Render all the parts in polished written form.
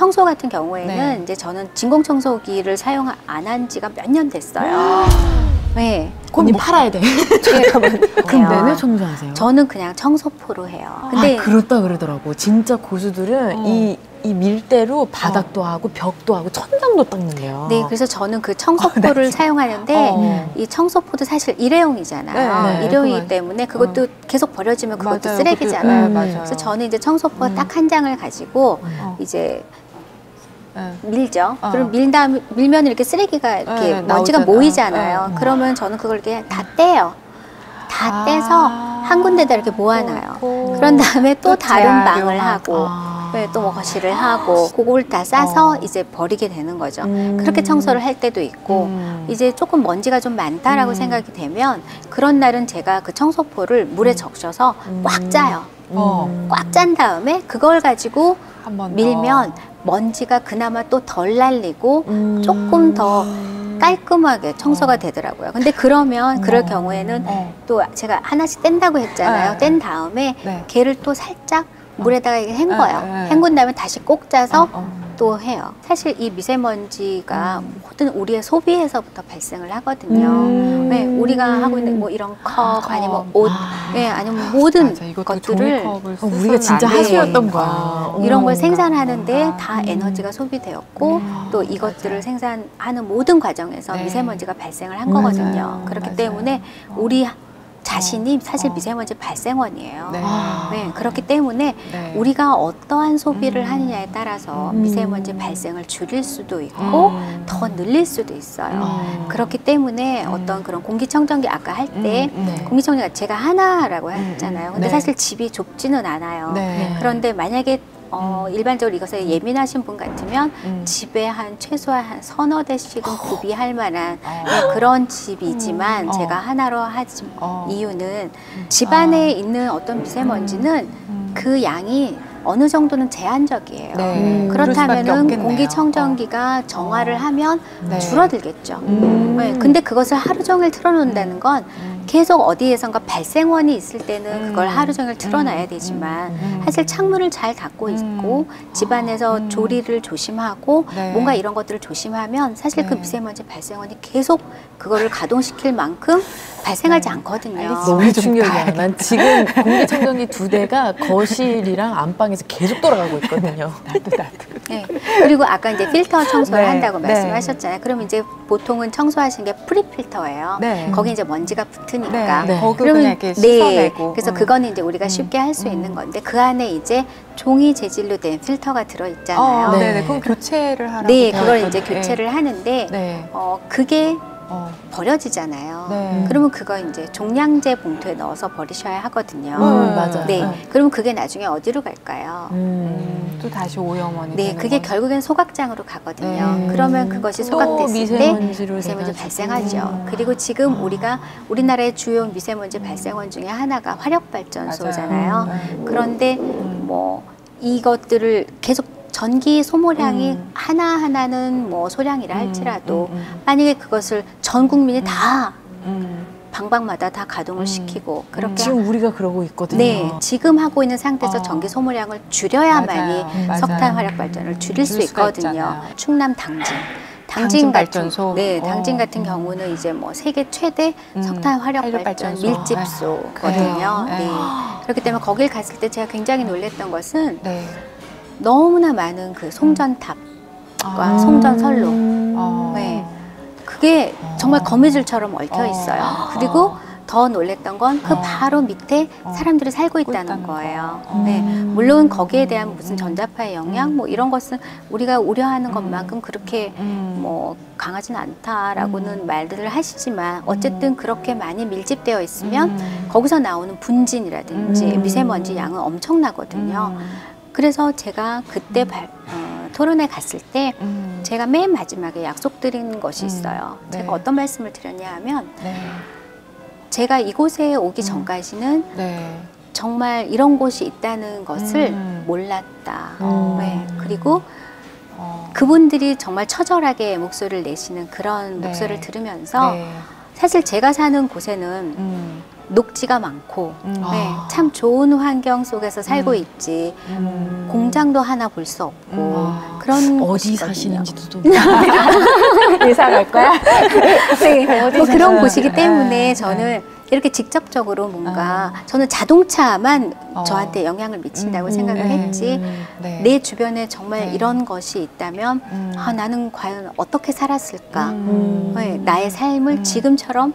청소 같은 경우에는 네. 이제 저는 진공청소기를 사용 안 한 지가 몇 년 됐어요. 네. 언니 팔아야 돼. 잠깐만. 그럼 내내 청소하세요? 저는 그냥 청소포로 해요. 근데 그렇다 그러더라고. 진짜 고수들은 이 밀대로 바닥도 하고 벽도 하고 천장도 닦는데요. 네, 그래서 저는 그 청소포를 사용하는데 이 청소포도 사실 일회용이잖아요. 네, 일회용이기 때문에 그것도 계속 버려지면 그것도 쓰레기잖아요. 맞아요. 그래서 저는 이제 청소포 딱 한 장을 가지고 이제 밀죠. 그럼 밀면 이렇게 쓰레기가 이렇게 먼지가 모이잖아요. 그러면 저는 그걸 이렇게 다 떼요. 다 떼서 한 군데다 이렇게 모아놔요. 그런 다음에 또 다른 방을 하고 또 뭐 거실을 하고 그걸 다 싸서 이제 버리게 되는 거죠. 그렇게 청소를 할 때도 있고 이제 조금 먼지가 좀 많다라고 생각이 되면 그런 날은 제가 그 청소포를 물에 적셔서 꽉 짜요. 꽉 짠 다음에 그걸 가지고 밀면 먼지가 그나마 또 덜 날리고 조금 더 깔끔하게 청소가 되더라고요. 근데 그러면 그럴 경우에는 또 제가 하나씩 뗀다고 했잖아요. 뗀 다음에 걔를 또 살짝 물에다가 헹궈요. 헹군 다음에 다시 꼭 짜서 또 해요. 사실 이 미세먼지가 모든 우리의 소비에서부터 발생을 하거든요. 네, 우리가 하고 있는 뭐 이런 컵 아니면 옷, 아니면 모든 것들을 우리가 진짜 하수였던 거야. 이런 걸 생산하는데 다 에너지가 소비되었고 또 이것들을 생산하는 모든 과정에서 미세먼지가 발생을 한 거거든요. 그렇기 때문에 우리 자신이 사실 미세먼지 발생원이에요. 네, 그렇기 때문에 우리가 어떠한 소비를 하느냐에 따라서 미세먼지 발생을 줄일 수도 있고 더 늘릴 수도 있어요. 그렇기 때문에 어떤 그런 공기청정기 아까 할 때 공기청정기 제가 하나라고 했잖아요. 근데 사실 집이 좁지는 않아요. 그런데 만약에 일반적으로 이것에 예민하신 분 같으면 집에 한 최소한 한 서너 대씩은 구비할 만한 그런 집이지만 제가 하나로 하지 이유는 집안에 있는 어떤 미세먼지는 그 양이 어느 정도는 제한적이에요. 그렇다면은 공기청정기가 정화를 하면 줄어들겠죠. 근데 그것을 하루 종일 틀어놓는다는 건 계속 어디에선가 발생원이 있을 때는 그걸 하루 종일 틀어놔야 되지만 사실 창문을 잘 닫고 있고 집안에서 조리를 조심하고 뭔가 이런 것들을 조심하면 사실 그 미세먼지 발생원이 계속 그거를 가동시킬 만큼 발생하지 않거든요. 너무 충격이야. 난 지금 공기청정기 2대가 거실이랑 안방에서 계속 돌아가고 있거든요. 나도. 네. 그리고 아까 이제 필터 청소를 한다고 말씀하셨잖아요. 그럼 이제 보통은 청소하신 게 프리필터예요. 거기 이제 먼지가 붙으니까. 거기를 그냥 이렇게 씻어내고. 그래서 그거는 이제 우리가 쉽게 할 수 있는 건데 그 안에 이제 종이 재질로 된 필터가 들어있잖아요. 그럼 교체를 하라고. 그걸 이제 교체를 하는데 그게 버려지잖아요. 그러면 그거 이제 종량제 봉투에 넣어서 버리셔야 하거든요. 맞아요. 그러면 그게 나중에 어디로 갈까요? 또 다시 오염원이 네, 그게 결국엔 소각장으로 가거든요. 그러면 그것이 소각됐을 때 미세먼지 발생하죠. 그리고 지금 우리나라의 주요 미세먼지 발생원 중에 하나가 화력발전소잖아요. 그런데 뭐 이것들을 계속 전기 소모량이 하나하나는 뭐 소량이라 할지라도 만약에 그것을 전 국민이 다 방방마다 다 가동을 시키고 그렇게 지금 우리가 그러고 있거든요. 지금 하고 있는 상태에서 전기 소모량을 줄여야만이 석탄 화력 발전을 줄일 수 있거든요. 충남 당진 발전소. 당진 같은 경우는 이제 뭐 세계 최대 석탄 화력 발전 밀집소거든요. 그렇기 때문에 거길 갔을 때 제가 굉장히 놀랐던 것은 너무나 많은 그 송전탑과 송전선로 그게 정말 거미줄처럼 얽혀 있어요. 그리고 더 놀랬던 건 그 바로 밑에 사람들이 살고 있다는 거예요. 물론 거기에 대한 무슨 전자파의 영향 뭐 이런 것은 우리가 우려하는 것만큼 그렇게 뭐 강하진 않다라고는 말들을 하시지만 어쨌든 그렇게 많이 밀집되어 있으면 거기서 나오는 분진이라든지 미세먼지 양은 엄청나거든요. 그래서 제가 그때 토론회 갔을 때 제가 맨 마지막에 약속드린 것이 있어요. 제가 어떤 말씀을 드렸냐 하면 제가 이곳에 오기 전까지는 정말 이런 곳이 있다는 것을 몰랐다. 그리고 그분들이 정말 처절하게 목소리를 내시는 그런 목소리를 들으면서 사실 제가 사는 곳에는 녹지가 많고 참 좋은 환경 속에서 살고 있지 공장도 하나 볼 수 없고 그런 어디 곳이거든요. 사시는지도 좀 이사 갈 거야? 네, 뭐 그런 곳이기 때문에 네, 저는 이렇게 직접적으로 뭔가 저는 자동차만 저한테 영향을 미친다고 생각을 했지 네. 내 주변에 정말 네. 이런 것이 있다면 아, 나는 과연 어떻게 살았을까? 네, 나의 삶을 지금처럼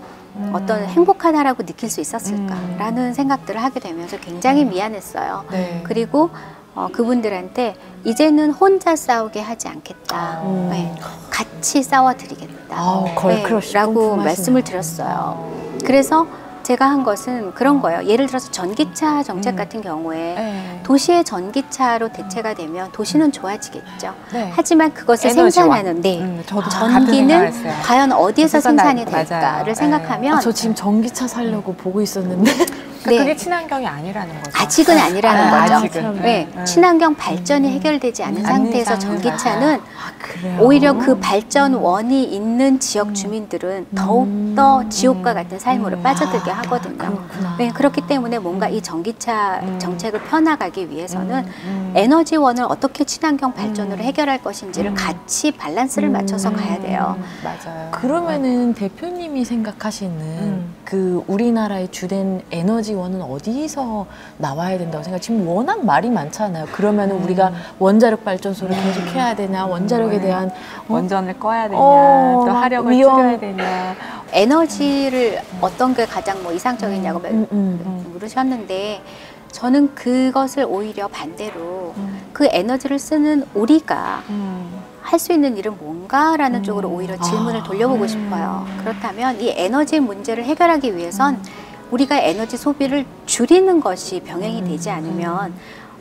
어떤 행복하다라고 느낄 수 있었을까라는 생각들을 하게 되면서 굉장히 미안했어요. 네. 그리고 그분들한테 이제는 혼자 싸우게 하지 않겠다. 네, 같이 싸워드리겠다. 걸크러쉬 라고 뿜뿜하시네요. 말씀을 드렸어요. 그래서 제가 한 것은 그런 거예요. 예를 들어서 전기차 정책 같은 경우에 네. 도시의 전기차로 대체가 되면 도시는 좋아지겠죠. 네. 하지만 그것을 에너지와. 생산하는 저도 같은 전기는 생각을 했어요. 과연 어디에서 어디서 생산이 맞아요. 될까를 네. 생각하면 저 지금 전기차 사려고 보고 있었는데 그러니까 네. 그게 친환경이 아니라는 거죠. 아직은 아니라는 거죠. 아직은. 네. 친환경 발전이 해결되지 않은 상태에서 이상은 전기차는 그래요? 오히려 그 발전원이 있는 지역 주민들은 더욱더 지옥과 같은 삶으로 빠져들게 하거든요. 그렇구나. 네, 그렇기 때문에 뭔가 이 전기차 정책을 펴나가기 위해서는 에너지원을 어떻게 친환경 발전으로 해결할 것인지를 같이 밸런스를 맞춰서 가야 돼요. 맞아요. 그러면은 대표님이 생각하시는 그 우리나라의 주된 에너지원은 어디서 나와야 된다고 생각해요? 지금 워낙 말이 많잖아요. 그러면은 우리가 원자력 발전소를 계속 해야 되냐, 원자력에 대한 원전을 꺼야 되냐, 또 막 화력을 위험. 줄여야 되냐. 에너지를 어떤 게 가장 뭐 이상적이냐고 물으셨는데 저는 그것을 오히려 반대로 그 에너지를 쓰는 우리가 할 수 있는 일은 뭔가라는 쪽으로 오히려 질문을 돌려보고 싶어요. 그렇다면 이 에너지 문제를 해결하기 위해선 우리가 에너지 소비를 줄이는 것이 병행이 되지 않으면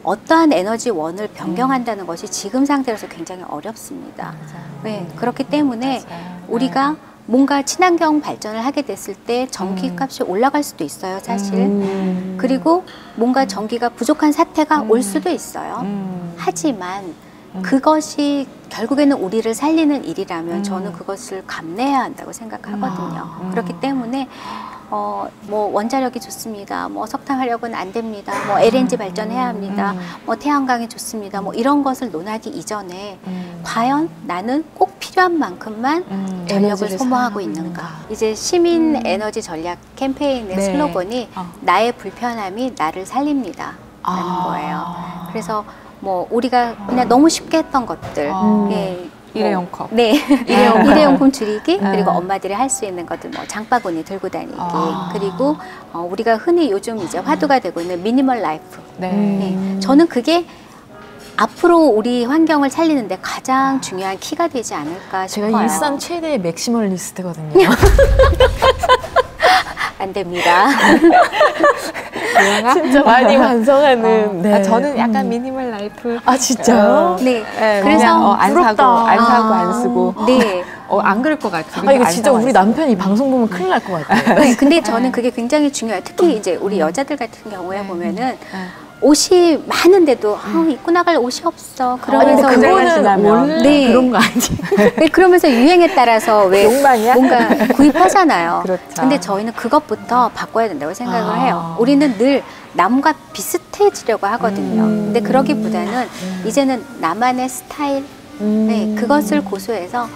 어떠한 에너지원을 변경한다는 것이 지금 상태로서 굉장히 어렵습니다. 네, 그렇기 때문에 우리가 뭔가 친환경 발전을 하게 됐을 때 전기값이 올라갈 수도 있어요, 사실. 그리고 뭔가 전기가 부족한 사태가 올 수도 있어요. 하지만 그것이 결국에는 우리를 살리는 일이라면 저는 그것을 감내해야 한다고 생각하거든요. 그렇기 때문에 뭐 원자력이 좋습니다. 뭐 석탄 화력은 안 됩니다. 뭐 LNG 발전해야 합니다. 뭐 태양광이 좋습니다. 뭐 이런 것을 논하기 이전에 과연 나는 꼭 필요한 만큼만 전력을 에너지를 소모하고 사용하고 있는가. 이제 시민 에너지 전략 캠페인의 네. 슬로건이 나의 불편함이 나를 살립니다. 라는 거예요. 그래서 뭐 우리가 그냥 너무 쉽게 했던 것들 예, 일회용 컵. 네, 일회용품 줄이기 그리고 엄마들이 할 수 있는 것들 뭐 장바구니 들고 다니기 그리고 우리가 흔히 요즘 이제 화두가 되고 있는 미니멀 라이프. 네. 네, 저는 그게 앞으로 우리 환경을 살리는데 가장 중요한 키가 되지 않을까 싶어요. 제가 일산 최대의 맥시멀리스트거든요. 안 됩니다. 진짜 많이 반성하는. 네. 저는 약간 미니멀 라이프. 아 진짜요? 네, 네, 그래서 그냥, 안 사고 부럽다. 안 사고 안 쓰고. 네. 안 그럴 것 같아요. 아 이거 진짜 우리 남편이 이 방송 보면 큰일 날 것 같아요. 네, 근데 저는 그게 굉장히 중요해요. 특히 이제 우리 여자들 같은 경우에 보면은 옷이 많은데도 입고 나갈 옷이 없어. 그러면서 아니, 근데 그거는 지나면. 원래 네. 그런 거 아니지? 네, 그러면서 유행에 따라서 왜 욕망이야? 뭔가 구입하잖아요. 그렇죠. 근데 저희는 그것부터 바꿔야 된다고 생각을 아. 해요. 우리는 늘 남과 비슷해지려고 하거든요. 근데 그러기보다는 이제는 나만의 스타일, 네, 그것을 고수해서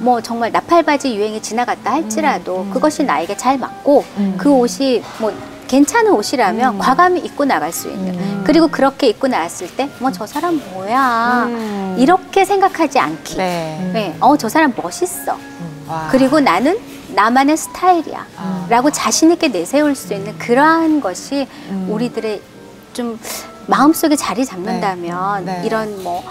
뭐 정말 나팔바지 유행이 지나갔다 할지라도 그것이 나에게 잘 맞고 그 옷이 뭐 괜찮은 옷이라면 과감히 입고 나갈 수 있는 그리고 그렇게 입고 나왔을 때 뭐 저 사람 뭐야 이렇게 생각하지 않기 네. 네, 저 사람 멋있어 와. 그리고 나는 나만의 스타일이야 라고 자신 있게 내세울 수 있는 그러한 것이 우리들의 좀 마음속에 자리 잡는다면 네. 이런 뭐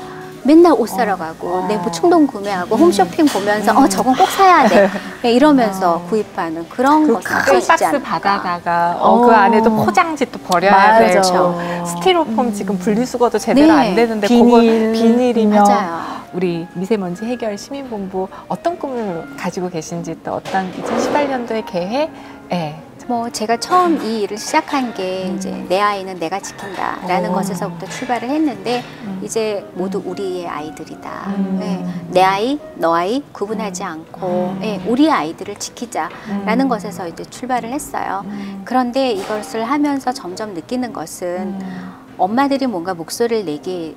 맨날 옷 사러 가고 내 뭐 충동 구매하고 홈쇼핑 보면서 저건 꼭 사야 돼 네, 이러면서 구입하는 그런 것이 큰 없어지지 박스 않을까. 받아다가 그 안에도 포장지 또 버려야 맞아. 되고 스티로폼 지금 분리수거도 제대로 네. 안 되는데 비닐. 그거 비닐이면 맞아요. 우리 미세먼지 해결 시민본부 어떤 꿈을 가지고 계신지 또 어떤 2018년도의 계획 뭐 제가 처음 이 일을 시작한 게 이제 내 아이는 내가 지킨다라는 것에서부터 출발을 했는데 이제 모두 우리의 아이들이다. 네. 내 아이, 너 아이 구분하지 않고 네, 우리 아이들을 지키자라는 것에서 이제 출발을 했어요. 그런데 이것을 하면서 점점 느끼는 것은 엄마들이 뭔가 목소리를 내기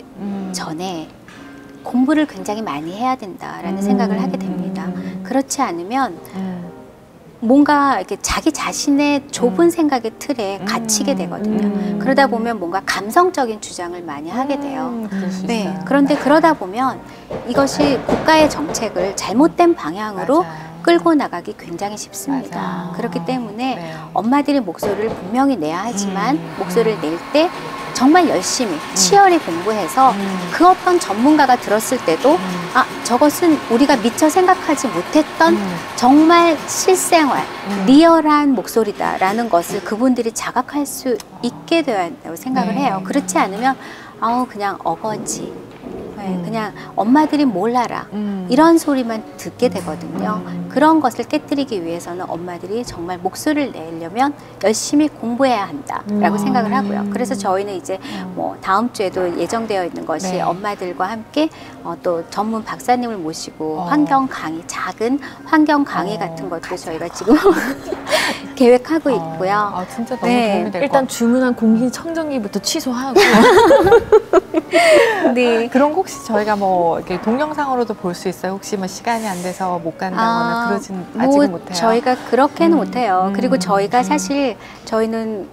전에 공부를 굉장히 많이 해야 된다라는 생각을 하게 됩니다. 그렇지 않으면 뭔가 이렇게 자기 자신의 좁은 생각의 틀에 갇히게 되거든요. 그러다 보면 뭔가 감성적인 주장을 많이 하게 돼요. 그럴 수 네. 있어요. 그런데 그러다 보면 이것이 국가의 정책을 잘못된 방향으로 맞아요. 끌고 나가기 굉장히 쉽습니다. 맞아요. 그렇기 때문에 네. 엄마들이 목소리를 분명히 내야 하지만 목소리를 낼 때 정말 열심히 치열히 공부해서 그 어떤 전문가가 들었을 때도 아, 저것은 우리가 미처 생각하지 못했던 정말 실생활, 리얼한 목소리다라는 것을 그분들이 자각할 수 있게 되어야 한다고 생각을 네. 해요. 그렇지 않으면 아우 그냥 어거지. 네, 그냥 엄마들이 뭘 알아 이런 소리만 듣게 되거든요. 그런 것을 깨뜨리기 위해서는 엄마들이 정말 목소리를 내려면 열심히 공부해야 한다라고 생각을 하고요. 그래서 저희는 이제 뭐 다음 주에도 예정되어 있는 것이 네. 엄마들과 함께 또 전문 박사님을 모시고 환경 강의, 작은 환경 강의 같은 것도 저희가 지금 계획하고 있고요. 아, 진짜 너무 네. 도움이 될 것 일단 주문한 공기청정기부터 취소하고 네. 그런 거 혹시 저희가 뭐 이렇게 동영상으로도 볼 수 있어요? 혹시 뭐 시간이 안 돼서 못 간다거나 그러진 아직은 못해요. 저희가 그렇게는 못해요. 그리고 저희가 사실 저희는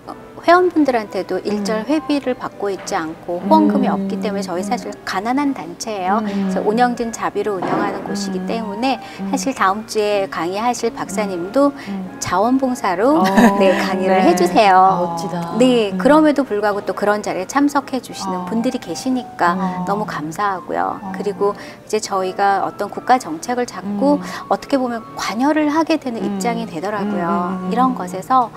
회원분들한테도 일절 회비를 받고 있지 않고 후원금이 없기 때문에 저희 사실 가난한 단체예요. 그래서 운영진 자비로 운영하는 곳이기 때문에 사실 다음 주에 강의하실 박사님도 자원봉사로 네, 강의를 네. 해주세요. 멋지다. 네, 그럼에도 불구하고 또 그런 자리에 참석해 주시는 분들이 계시니까 너무 감사하고요. 그리고 이제 저희가 어떤 국가 정책을 잡고 어떻게 보면 관여를 하게 되는 입장이 되더라고요. 이런 것에서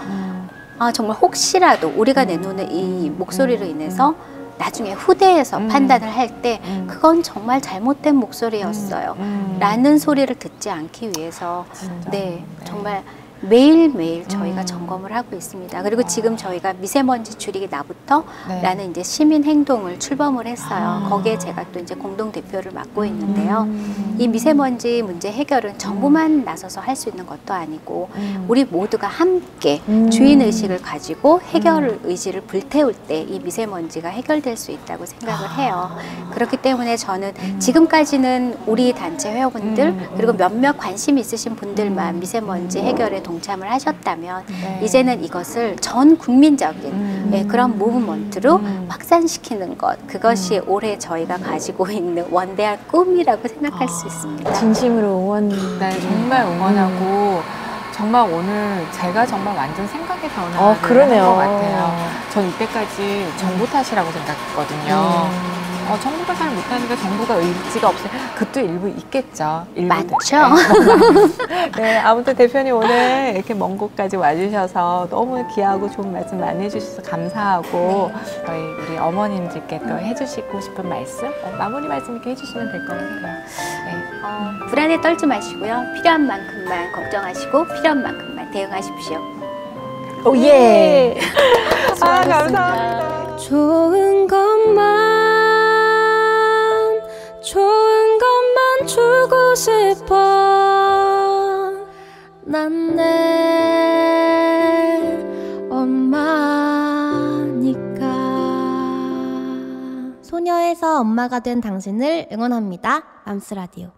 아, 정말 혹시라도 우리가 내놓는 이 목소리로 인해서 나중에 후대에서 판단을 할 때 그건 정말 잘못된 목소리였어요. 라는 소리를 듣지 않기 위해서 네, 정말 매일매일 저희가 점검을 하고 있습니다. 그리고 지금 저희가 미세먼지 줄이기 나부터 네. 라는 이제 시민 행동을 출범을 했어요. 거기에 제가 또 이제 공동 대표를 맡고 있는데요. 이 미세먼지 문제 해결은 정부만 나서서 할 수 있는 것도 아니고 우리 모두가 함께 주인 의식을 가지고 해결 의지를 불태울 때 이 미세먼지가 해결될 수 있다고 생각을 해요. 그렇기 때문에 저는 지금까지는 우리 단체 회원분들 그리고 몇몇 관심 있으신 분들만 미세먼지 해결에 동참을 하셨다면 이제는 이것을 전 국민적인 예, 그런 무브먼트로 확산시키는 것, 그것이 올해 저희가 가지고 있는 원대한 꿈이라고 생각할 수 있습니다. 진심으로 응원. 네, 정말 응원하고 정말 오늘 제가 정말 완전 생각의 변화를 그러네요. 한 것 같아요. 전 이때까지 정부 탓이라고 생각했거든요. 정부가 잘 못하니까 정부가 의지가 없어요. 그것도 일부 있겠죠. 일부 많죠. 네, 아무튼 대표님 오늘 이렇게 먼 곳까지 와주셔서 너무 귀하고 좋은 말씀 많이 해주셔서 감사하고 저희 우리 어머님들께 또 해주시고 싶은 말씀, 마무리 말씀 이렇게 해주시면 될 것 같아요. 네. 불안에 떨지 마시고요. 필요한 만큼만 걱정하시고 필요한 만큼만 대응하십시오. 오, 예. 아, 감사합니다. 좋은 것만 주고 싶어. 난 내 엄마니까. 소녀에서 엄마가 된 당신을 응원합니다. 맘스라디오.